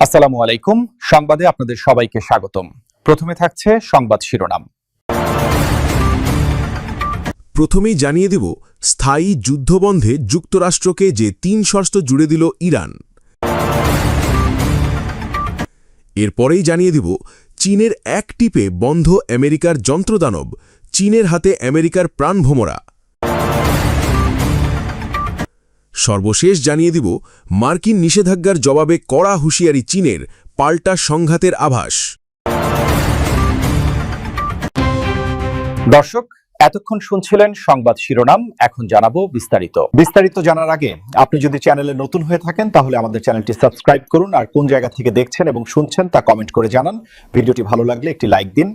আসসালামু আলাইকুম। সংবাদে আপনাদের সবাইকে স্বাগতম। প্রথমে থাকছে সংবাদ শিরোনাম। প্রথমেই জানিয়ে দেব, স্থায়ী যুদ্ধবন্ধে যুক্তরাষ্ট্রকে যে ৩ শর্ত জুড়ে দিল ইরান। এরপরেই জানিয়ে দেব, চীনের এক টিপে বন্ধ আমেরিকার যন্ত্রদানব, চীনের হাতে আমেরিকার প্রাণভোমরা। সর্বশেষ জানিয়ে দিব, মার্কিন নিষেধাজ্ঞার জবাবে কড়া হুঁশিয়ারি চীনের, পাল্টা সংঘাতের আভাস। দর্শক, এতক্ষণ শুনছিলেন সংবাদ শিরোনাম। এখন জানাবো বিস্তারিত জানার আগে আপনি যদি চ্যানেলে নতুন হয়ে থাকেন তাহলে আমাদের চ্যানেলটি সাবস্ক্রাইব করুন, আর কোন জায়গা থেকে দেখছেন এবং শুনছেন তা কমেন্ট করে জানান। ভিডিওটি ভালো লাগলে একটি লাইক দিন।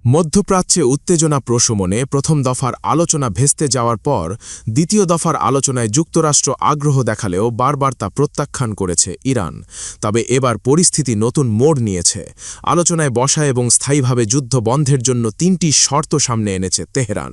মধ্যপ্রাচ্যে উত্তেজনা প্রশমনে প্রথম দফার আলোচনা ভেস্তে যাওয়ার পর দ্বিতীয় দফার আলোচনায় যুক্তরাষ্ট্র আগ্রহ দেখালেও বারবার তা প্রত্যাখ্যান করেছে ইরান। তবে এবার পরিস্থিতি নতুন মোড় নিয়েছে। আলোচনায় বসা এবং স্থায়ীভাবে যুদ্ধ বন্ধের জন্য ৩টি শর্ত সামনে এনেছে তেহরান।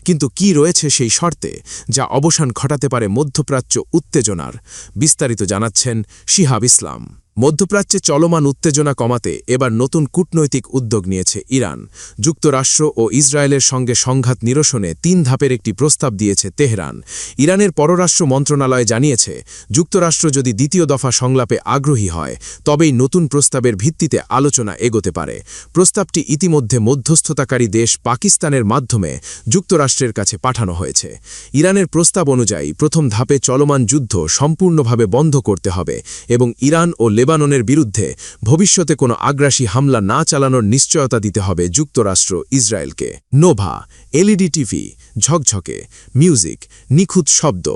কিন্তু কি রয়েছে সেই শর্তে, যা অবসান ঘটাতে পারে মধ্যপ্রাচ্য উত্তেজনার? বিস্তারিত জানাচ্ছেন শিহাব ইসলাম। মধ্যপ্রাচ্যে চলমান উত্তেজনা কমাতে এবার নতুন কূটনৈতিক উদ্যোগ নিয়েছে ইরান। যুক্তরাষ্ট্র ও ইসরায়েলের সঙ্গে সংঘাত নিরসনে ৩ ধাপের একটি প্রস্তাব দিয়েছে তেহরান। ইরানের পররাষ্ট্র মন্ত্রণালয় জানিয়েছে, যুক্তরাষ্ট্র যদি দ্বিতীয় দফা সংলাপে আগ্রহী হয় তবেই নতুন প্রস্তাবের ভিত্তিতে আলোচনা এগোতে পারে। প্রস্তাবটি ইতিমধ্যে মধ্যস্থতাকারী দেশ পাকিস্তানের মাধ্যমে যুক্তরাষ্ট্রের কাছে পাঠানো হয়েছে। ইরানের প্রস্তাব অনুযায়ী প্রথম ধাপে চলমান যুদ্ধ সম্পূর্ণভাবে বন্ধ করতে হবে এবং ইরান ও লেবাননের বিরুদ্ধে ভবিষ্যতে কোনো আগ্রাসী হামলা না চালানোর নিশ্চয়তা দিতে হবে যুক্তরাষ্ট্র ইসরায়েলকে। নোভা এলইডি টিভি, ঝকঝকে মিউজিক, নিখুঁত শব্দ,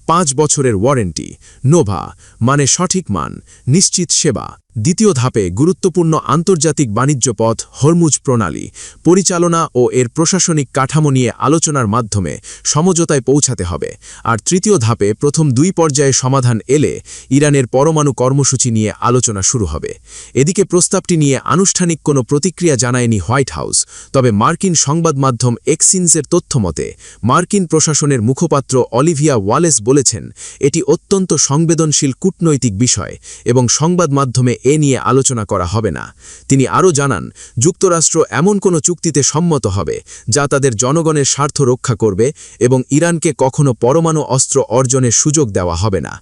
৫ বছরের ওয়ারেন্টি। নোভা মানে সঠিক মান, নিশ্চিত সেবা। দ্বিতীয় ধাপে গুরুত্বপূর্ণ আন্তর্জাতিক বাণিজ্য পথ হরমুজ প্রণালী পরিচালনা ও এর প্রশাসনিক কাঠামো নিয়ে আলোচনার মাধ্যমে সমঝোতায় পৌঁছাতে হবে। আর তৃতীয় ধাপে প্রথম ২ পর্যায়ে সমাধান এলে ইরানের পরমাণু কর্মসূচি নিয়ে আলোচনা শুরু হবে। এদিকে প্রস্তাবটি নিয়ে আনুষ্ঠানিক কোনো প্রতিক্রিয়া জানায়নি হোয়াইট হাউস। তবে মার্কিন সংবাদ মাধ্যম এক্সিনসের তথ্যমতে মার্কিন প্রশাসনের মুখপাত্র অলিভিয়া ওয়ালেস বলেছেন, এটি অত্যন্ত সংবেদনশীল কূটনৈতিক বিষয় এবং সংবাদ মাধ্যমে এ নিয়ে আলোচনা করা হবে না। তিনি আরও জানান, যুক্তরাষ্ট্র এমন কোনো চুক্তিতে সম্মত হবে যা তাদের জনগণের স্বার্থ রক্ষা করবে এবং ইরানকে কখনো পরমাণু অস্ত্র অর্জনের সুযোগ দেওয়া হবে না।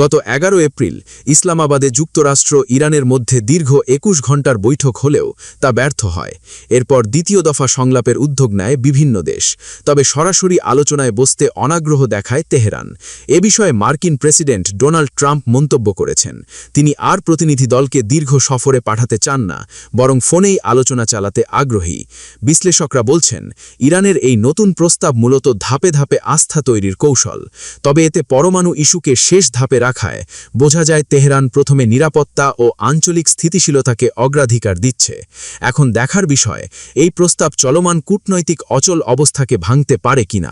গত ১১ এপ্রিল ইসলামাবাদে যুক্তরাষ্ট্র ইরানের মধ্যে দীর্ঘ ২১ ঘণ্টার বৈঠক হলেও তা ব্যর্থ হয়। এরপর দ্বিতীয় দফা সংলাপের উদ্যোগ নেয় বিভিন্ন দেশ। তবে সরাসরি আলোচনায় বসতে অনাগ্রহ দেখায় তেহরান। এ বিষয়ে মার্কিন প্রেসিডেন্ট ডোনাল্ড ট্রাম্প মন্তব্য করেছেন, তিনি আর প্রতিনিধি দলকে দীর্ঘ সফরে পাঠাতে চান না, বরং ফোনেই আলোচনা চালাতে আগ্রহী। বিশ্লেষকরা বলছেন, ইরানের এই নতুন প্রস্তাব মূলত ধাপে ধাপে আস্থা তৈরির কৌশল। তবে এতে পরমাণু ইস্যুকে শেষ ধাপে রাখায় বোঝা যায় তেহরান প্রথমে নিরাপত্তা ও আঞ্চলিক স্থিতিশীলতাকে অগ্রাধিকার দিচ্ছে। এখন দেখার বিষয়, এই প্রস্তাব চলমান কূটনৈতিক অচল অবস্থাকে ভাঙতে পারে কিনা।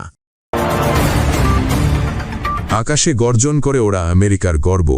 আকাশে গর্জন করে ওরা আমেরিকার গর্ব।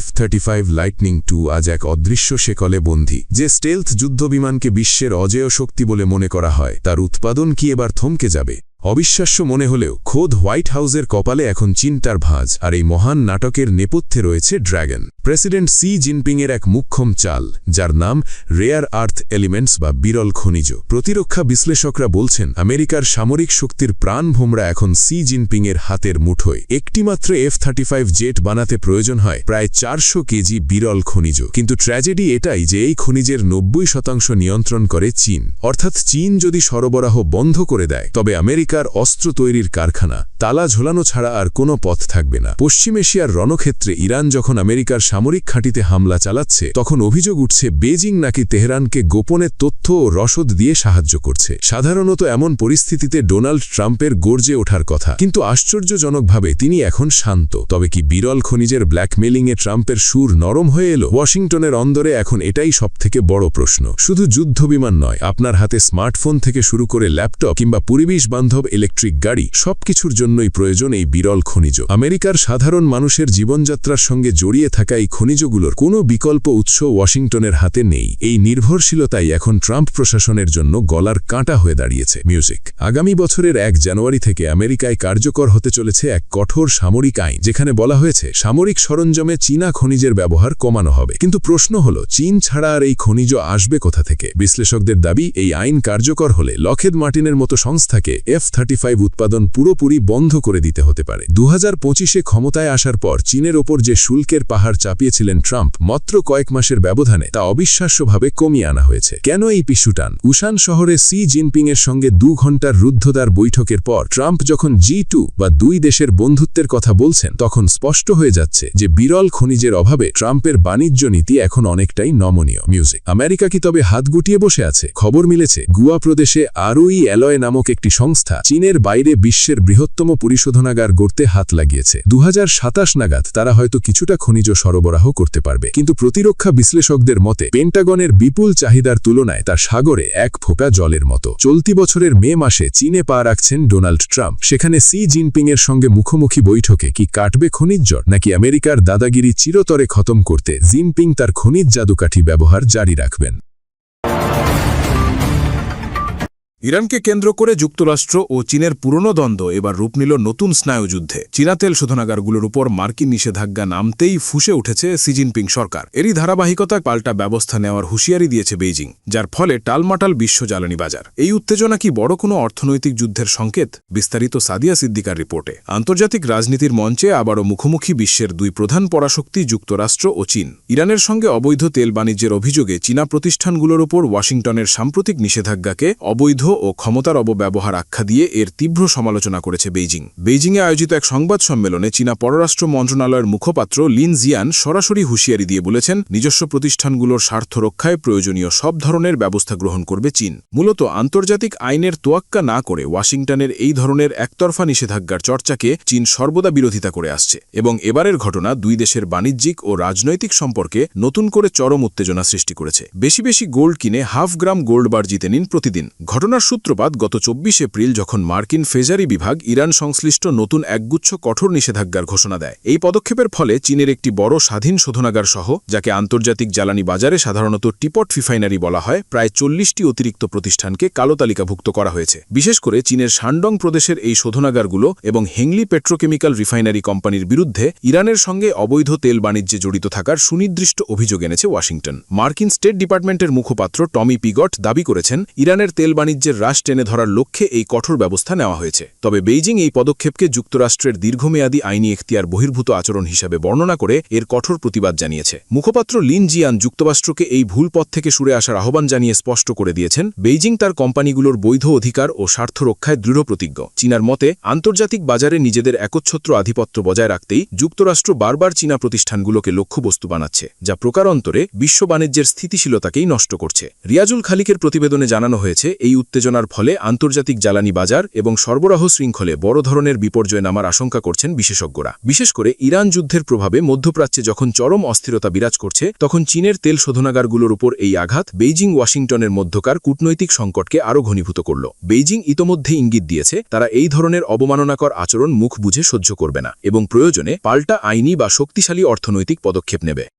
F-35 লাইটনিং 2 আজ এক অদৃশ্য শেকলে বন্দী। যে স্টেলথ যুদ্ধবিমানকে বিশ্বের অজেয় শক্তি বলে মনে করা হয়, তার উৎপাদন কি এবার থমকে যাবে? অবিশ্বাস্য মনে হলেও খোদ হোয়াইট হাউসের কপালে এখন চিন্তার ভাঁজ। আর এই মহান নাটকের নেপথ্যে রয়েছে ড্র্যাগন, প্রেসিডেন্ট সি জিনপিংয়ের এক মুখ্যম চাল, যার নাম রেয়ার আর্থ এলিমেন্টস বা বিরল খনিজ। প্রতিরক্ষা বিশ্লেষকরা বলছেন, আমেরিকার সামরিক শক্তির প্রাণভোমরা এখন সি জিনপিংয়ের হাতের মুঠোয়। একটিমাত্র F-35 জেট বানাতে প্রয়োজন হয় প্রায় ৪০০ কেজি বিরল খনিজ। কিন্তু ট্র্যাজেডি এটাই যে এই খনিজের ৯০% নিয়ন্ত্রণ করে চীন। অর্থাৎ চীন যদি সরবরাহ বন্ধ করে দেয়, তবে আমেরিকার অস্ত্র তৈরির কারখানা তালা ঝোলানো ছাড়া আর কোনো পথ থাকবে না। পশ্চিম এশিয়ার রণক্ষেত্রে ইরান যখন আমেরিকার সামরিক ঘাঁটিতে হামলা চালাচ্ছে, তখন অভিযোগ উঠছে বেজিং নাকি তেহরানকে গোপনে তথ্য ও রসদ দিয়ে সাহায্য করছে। সাধারণত এমন পরিস্থিতিতে ডোনাল্ড ট্রাম্পের গর্জে ওঠার কথা, কিন্তু আশ্চর্যজনকভাবে তিনি এখন শান্ত। তবে কি বিরল খনিজের ব্ল্যাকমেলিংয়ে ট্রাম্পের সুর নরম হয়ে এলো? ওয়াশিংটনের অন্দরে এখন এটাই সবথেকে বড় প্রশ্ন। শুধু যুদ্ধবিমান নয়, আপনার হাতে স্মার্টফোন থেকে শুরু করে ল্যাপটপ কিংবা পরিবেশ বান্ধব বান্ধব ইলেকট্রিক গাড়ি সবকিছুর জন্যই প্রয়োজন এই বিরল খনিজ। আমেরিকার সাধারণ মানুষের জীবনযাত্রার সঙ্গে জড়িয়ে থাকা এই খনিজগুলোর কোনো বিকল্প উৎস ওয়াশিংটনের হাতে নেই। এই নির্ভরশীলতাই এখন ট্রাম্প প্রশাসনের জন্য গলার কাঁটা হয়ে দাঁড়িয়েছে। মিউজিক। আগামী বছরের 1 জানুয়ারি থেকে আমেরিকায় কার্যকর হতে চলেছে এক কঠোর সামরিক আইন, যেখানে বলা হয়েছে সামরিক সরঞ্জামে চীনা খনিজের ব্যবহার কমানো হবে। কিন্তু প্রশ্ন হলো, চীন ছাড়া আর এই খনিজ আসবে কোথা থেকে? বিশ্লেষকদের দাবি, এই আইন কার্যকর হলে লকহেড মার্টিনের মতো সংস্থাকে F-35 উৎপাদন পুরোপুরি বন্ধ করে দিতে হতে পারে। 2025-এ ক্ষমতায় আসার পর চীনের ওপর যে শুল্কের পাহাড় চাপিয়েছিলেন ট্রাম্প, মাত্র কয়েক মাসের ব্যবধানে তা অবিশ্বাস্যভাবে কমিয়ে আনা হয়েছে। কেন এই পিছুটান? উসান শহরে সি জিনপিংয়ের সঙ্গে 2 ঘণ্টার রুদ্ধদ্বার বৈঠকের পর ট্রাম্প যখন G2 বা 2 দেশের বন্ধুত্বের কথা বলছেন, তখন স্পষ্ট হয়ে যাচ্ছে যে বিরল খনিজের অভাবে ট্রাম্পের বাণিজ্য নীতি এখন অনেকটাই নমনীয়। মিউজিক। আমেরিকা কি তবে হাত গুটিয়ে বসে আছে? খবর মিলেছে গুয়া প্রদেশে আরোই অ্যালয় নামক একটি সংস্থা চীনের বাইরে বিশ্বের বৃহত্তম পরিশোধনাগার গড়তে হাত লাগিয়েছে। 2027 নাগাদ তারা হয়তো কিছুটা খনিজ সরবরাহ করতে পারবে, কিন্তু প্রতিরক্ষা বিশ্লেষকদের মতে পেন্টাগনের বিপুল চাহিদার তুলনায় তা সাগরে এক ফোঁটা জলের মতো। চলতি বছরের মে মাসে চীনে পা রাখছেন ডোনাল্ড ট্রাম্প। সেখানে সি জিনপিংয়ের সঙ্গে মুখোমুখি বৈঠকে কি কাটবে খনিজ জট, নাকি আমেরিকার দাদাগিরি চিরতরে খতম করতে জিনপিং তার খনিজ জাদুকাঠি ব্যবহার জারি রাখবেন? ইরানকে কেন্দ্র করে যুক্তরাষ্ট্র ও চীনের পুরনো দ্বন্দ্ব এবার রূপ নিল নতুন স্নায়ুযুদ্ধে। চীনা তেল শোধনাগারগুলোর উপর মার্কিন নিষেধাজ্ঞা নামতেই ফুঁসে উঠেছে শি জিনপিং সরকার। এরই ধারাবাহিকতা পাল্টা ব্যবস্থা নেওয়ার হুঁশিয়ারি দিয়েছে বেইজিং, যার ফলে টালমাটাল বিশ্ব জ্বালানি বাজার। এই উত্তেজনা কি বড় কোনো অর্থনৈতিক যুদ্ধের সংকেত? বিস্তারিত সাদিয়া সিদ্দিকার রিপোর্টে। আন্তর্জাতিক রাজনীতির মঞ্চে আবারও মুখোমুখি বিশ্বের 2 প্রধান পরাশক্তি যুক্তরাষ্ট্র ও চীন। ইরানের সঙ্গে অবৈধ তেল বাণিজ্যের অভিযোগে চীনা প্রতিষ্ঠানগুলোর উপর ওয়াশিংটনের সাম্প্রতিক নিষেধাজ্ঞাকে অবৈধ ও ক্ষমতার অপব্যবহার আখ্যা দিয়ে এর তীব্র সমালোচনা করেছে বেইজিং। বেইজিংয়ে আয়োজিত এক সংবাদ সম্মেলনে চীনা পররাষ্ট্র মন্ত্রণালয়ের মুখপাত্র লিন জিয়ান সরাসরি হুঁশিয়ারি দিয়ে বলেছেন, নিজস্ব প্রতিষ্ঠানগুলোর স্বার্থ রক্ষায় প্রয়োজনীয় সব ধরনের ব্যবস্থা গ্রহণ করবে চীন। মূলত আন্তর্জাতিক আইনের তোয়াক্কা না করে ওয়াশিংটনের এই ধরনের একতরফা নিষেধাজ্ঞার চর্চাকে চীন সর্বদা বিরোধিতা করে আসছে, এবং এবারের ঘটনা 2 দেশের বাণিজ্যিক ও রাজনৈতিক সম্পর্কে নতুন করে চরম উত্তেজনা সৃষ্টি করেছে। বেশি বেশি গোল্ড কিনে হাফ গ্রাম গোল্ড বার জিতে নিন প্রতিদিন। ঘটনার সূত্রপাত গত 24 এপ্রিল, যখন মার্কিন ফেজারি বিভাগ ইরান সংশ্লিষ্ট নতুন একগুচ্ছ কঠোর নিষেধাজ্ঞার ঘোষণা দেয়। এই পদক্ষেপের ফলে চীনের একটি বড় স্বাধীন শোধনাগার সহ, যাকে আন্তর্জাতিক জ্বালানি বাজারে সাধারণত টিপট রিফাইনারি বলা হয়, প্রায় 40টি অতিরিক্ত প্রতিষ্ঠানকে কালো তালিকাভুক্ত করা হয়েছে। বিশেষ করে চীনের শানডং প্রদেশের এই শোধনাগারগুলো এবং হেংলি পেট্রোকেমিক্যাল রিফাইনারি কোম্পানির বিরুদ্ধে ইরানের সঙ্গে অবৈধ তেল বাণিজ্যে জড়িত থাকার সুনির্দিষ্ট অভিযোগ এনেছে ওয়াশিংটন। মার্কিন স্টেট ডিপার্টমেন্টের মুখপাত্র টমি পিগট দাবি করেছেন, ইরানের তেল বাণিজ্যের হ্রাস টেনে ধরার লক্ষ্যে এই কঠোর ব্যবস্থা নেওয়া হয়েছে। তবে বেইজিং এই পদক্ষেপকে যুক্তরাষ্ট্রের দীর্ঘমেয়াদী আইনি এখতিয়ার বহির্ভূত আচরণ হিসাবে বর্ণনা করে এর কঠোর প্রতিবাদ জানিয়েছে। মুখপাত্র লিন জিয়ান যুক্তরাষ্ট্রকে এই ভুল পথ থেকে সরে আসার আহ্বান জানিয়ে স্পষ্ট করে দিয়েছেন, বেইজিং তার কোম্পানিগুলোর বৈধ অধিকার ও স্বার্থ রক্ষায় দৃঢ় প্রতিজ্ঞ। চীনার মতে, আন্তর্জাতিক বাজারে নিজেদের একচ্ছত্র আধিপত্য বজায় রাখতেই যুক্তরাষ্ট্র বারবার চীনা প্রতিষ্ঠানগুলোকে লক্ষ্যবস্তু বানাচ্ছে, যা প্রকারান্তরে বিশ্ব বাণিজ্যের স্থিতিশীলতাকেই নষ্ট করছে। রিয়াজুল খালিকের প্রতিবেদনে জানানো হয়েছে, এই উত্তেজনার ফলে আন্তর্জাতিক জ্বালানি বাজার এবং সরবরাহ শৃঙ্খলে বড় ধরনের বিপর্যয় নামার আশঙ্কা করছেন বিশেষজ্ঞরা। বিশেষ করে ইরান যুদ্ধের প্রভাবে মধ্যপ্রাচ্যে যখন চরম অস্থিরতা বিরাজ করছে, তখন চীনের তেল শোধনাগারগুলোর উপর এই আঘাত বেইজিং ওয়াশিংটনের মধ্যকার কূটনৈতিক সংকটকে আরও ঘনীভূত করল। বেইজিং ইতোমধ্যে ইঙ্গিত দিয়েছে, তারা এই ধরনের অবমাননাকর আচরণ মুখ বুঝে সহ্য করবে না এবং প্রয়োজনে পাল্টা আইনি বা শক্তিশালী অর্থনৈতিক পদক্ষেপ নেবে।